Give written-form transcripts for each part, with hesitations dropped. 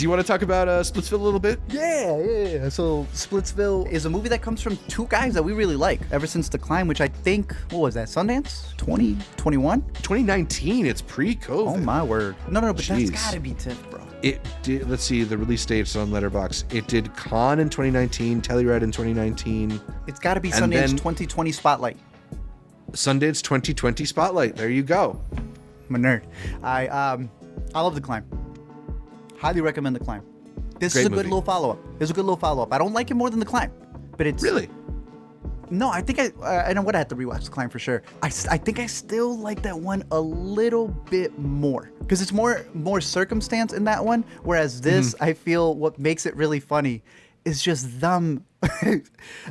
Do you want to talk about Splitsville a little bit? Yeah. So Splitsville is a movie that comes from two guys that we really like ever since The Climb, which I think, what was that, Sundance? 2021? 2019. It's pre-COVID. Oh, my word. No, but Jeez. that's gotta be TIFF, bro. It did, let's see, the release dates on Letterboxd. It did Cannes in 2019, Telluride in 2019. It's gotta be And Sundance then- 2020 Spotlight. Sundance 2020 Spotlight. There you go. I'm a nerd. I love The Climb. Highly recommend The Climb. This Great is a good movie. little follow-up. It's a good little follow-up. I don't like it more than The Climb, but it's... Really? No, I think I know what I had to rewatch The Climb for sure. I think I still like that one a little bit more because it's more circumstance in that one. Whereas this, I feel what makes it really funny is just them,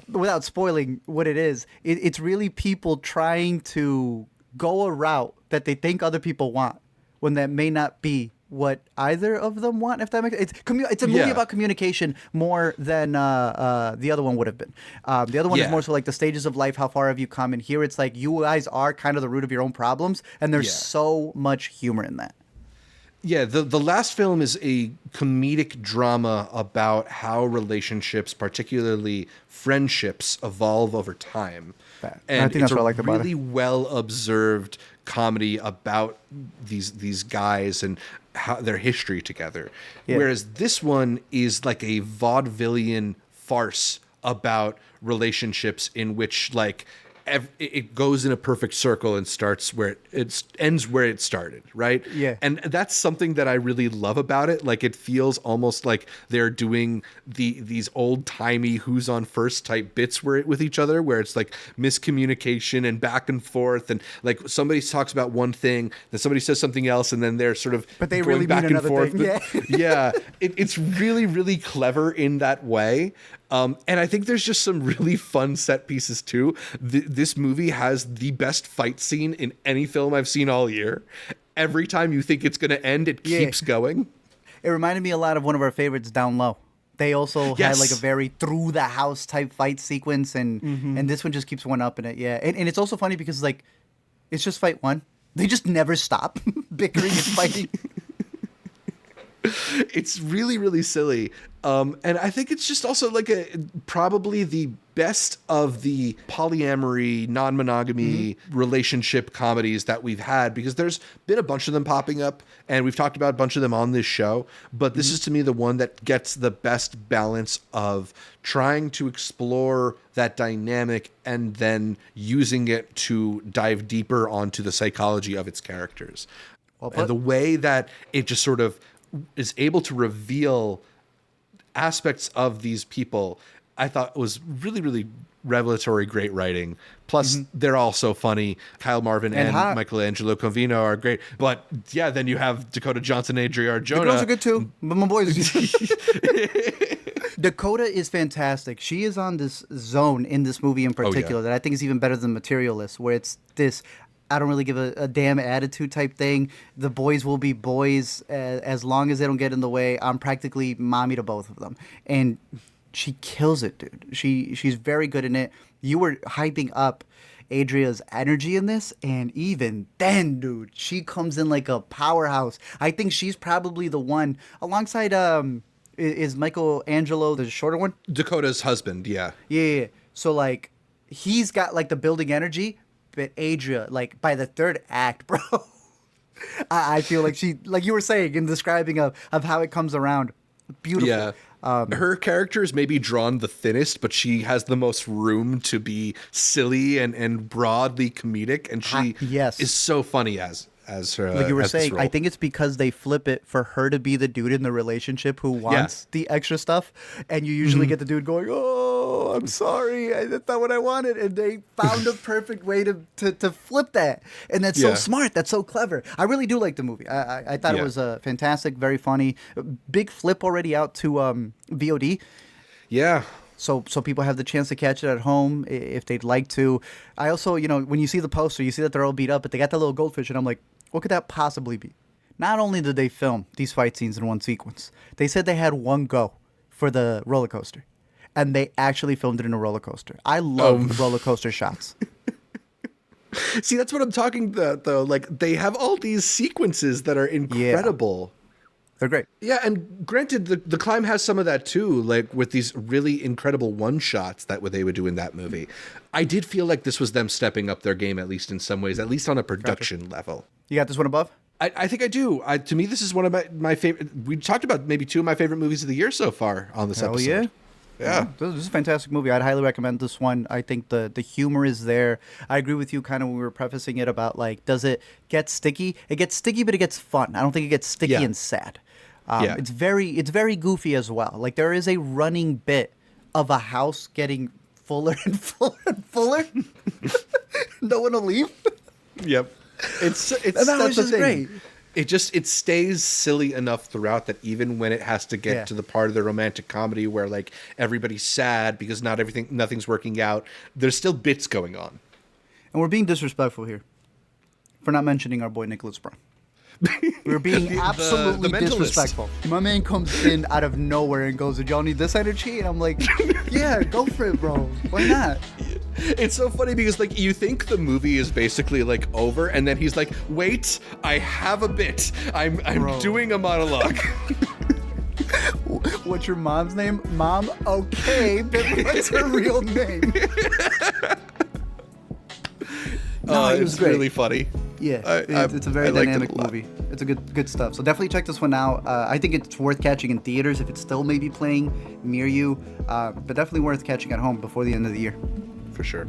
without spoiling what it is. It's really people trying to go a route that they think other people want when that may not be what either of them want, if that makes sense. It's a movie about communication more than the other one would have been. The other one is more so like the stages of life, how far have you come, and here it's like you guys are kind of the root of your own problems, and there's so much humor in that. Yeah, the last film is a comedic drama about how relationships, particularly friendships, evolve over time. And I think that's what I like about it. It's a really well-observed comedy about these guys and how their history together. Yeah. Whereas this one is like a vaudevillian farce about relationships in which like it goes in a perfect circle and starts where it ends where it started, right? Yeah. And that's something that I really love about it. Like it feels almost like they're doing these old-timey who's on first type bits with each other, where it's like miscommunication and back and forth, and like somebody talks about one thing, then somebody says something else, and then they're sort of but they going really back mean and another forth. thing. Yeah. It's really, really clever in that way. And I think there's just some really fun set pieces too. This movie has the best fight scene in any film I've seen all year. Every time you think it's going to end, it keeps going. It reminded me a lot of one of our favorites, Down Low. They also had like a very through the house type fight sequence, and this one just keeps one up in it. Yeah, and it's also funny because like it's just fight one. They just never stop bickering and fighting. It's really, really silly. And I think it's just also like probably the best of the polyamory, non-monogamy relationship comedies that we've had, because there's been a bunch of them popping up and we've talked about a bunch of them on this show. But this is to me the one that gets the best balance of trying to explore that dynamic and then using it to dive deeper onto the psychology of its characters. And the way that it just sort of is able to reveal aspects of these people, I thought was really, really revelatory, great writing. Plus, they're all so funny. Kyle Marvin and Angelo Covino are great. But yeah, then you have Dakota Johnson and Adria Arjona. The girls are good too, but my boys. Dakota is fantastic. She is on this zone in this movie in particular that I think is even better than Materialists, where it's this I don't really give a damn attitude type thing. The boys will be boys as long as they don't get in the way. I'm practically mommy to both of them. And she kills it, dude. She's very good in it. You were hyping up Adria's energy in this, and even then, dude, she comes in like a powerhouse. I think she's probably the one, alongside, is Michael Angelo the shorter one? Dakota's husband, yeah. Yeah. So, like, he's got, like, the building energy, but Adria, like, by the third act, bro, I feel like she, like you were saying in describing of how it comes around, beautiful. Yeah. Her character is maybe drawn the thinnest, but she has the most room to be silly and broadly comedic, and she is so funny as her. Like you were saying, I think it's because they flip it for her to be the dude in the relationship who wants the extra stuff, and you usually get the dude going, "Oh, I'm sorry, that's not what I wanted," and they found a perfect way to flip that, and that's so smart, that's so clever. I really do like the movie. I thought it was fantastic, very funny. Big flip already out to VOD. Yeah. So people have the chance to catch it at home if they'd like to. I also, when you see the poster, you see that they're all beat up, but they got that little goldfish, and I'm like, what could that possibly be? Not only did they film these fight scenes in one sequence, they said they had one go for the roller coaster, and they actually filmed it in a roller coaster. I love roller coaster shots. See, that's what I'm talking about, though. Like, they have all these sequences that are incredible. They're great. Yeah, and granted, the Climb has some of that too, like with these really incredible one-shots that they would do in that movie. I did feel like this was them stepping up their game, at least in some ways, at least on a production level. You got this one above? I think I do. To me, this is one of my favorite. We talked about maybe 2 of my favorite movies of the year so far on this episode. Yeah. Yeah. This is a fantastic movie. I'd highly recommend this one. I think the humor is there. I agree with you kind of when we were prefacing it about, like, does it get sticky? It gets sticky, but it gets fun. I don't think it gets sticky and sad. It's very goofy as well. Like, there is a running bit of a house getting fuller and fuller and fuller. No one will leave. Yep. It's And that was just great. It stays silly enough throughout that even when it has to get to the part of the romantic comedy where like everybody's sad because nothing's working out, there's still bits going on. And we're being disrespectful here for not mentioning our boy Nicholas Braun. We're being absolutely the Mentalist. Disrespectful. My man comes in out of nowhere and goes, "Did y'all need this energy?" And I'm like, "Yeah, go for it, bro. Why not?" It's so funny because like you think the movie is basically like over, and then he's like, "Wait, I have a bit. I'm doing a monologue." What's your mom's name? Mom? Okay, but what's her real name? No, it was it's great. really funny. Yeah, it's a very dynamic movie. It's a good stuff. So definitely check this one out. I think it's worth catching in theaters if it's still maybe playing near you, but definitely worth catching at home before the end of the year. For sure.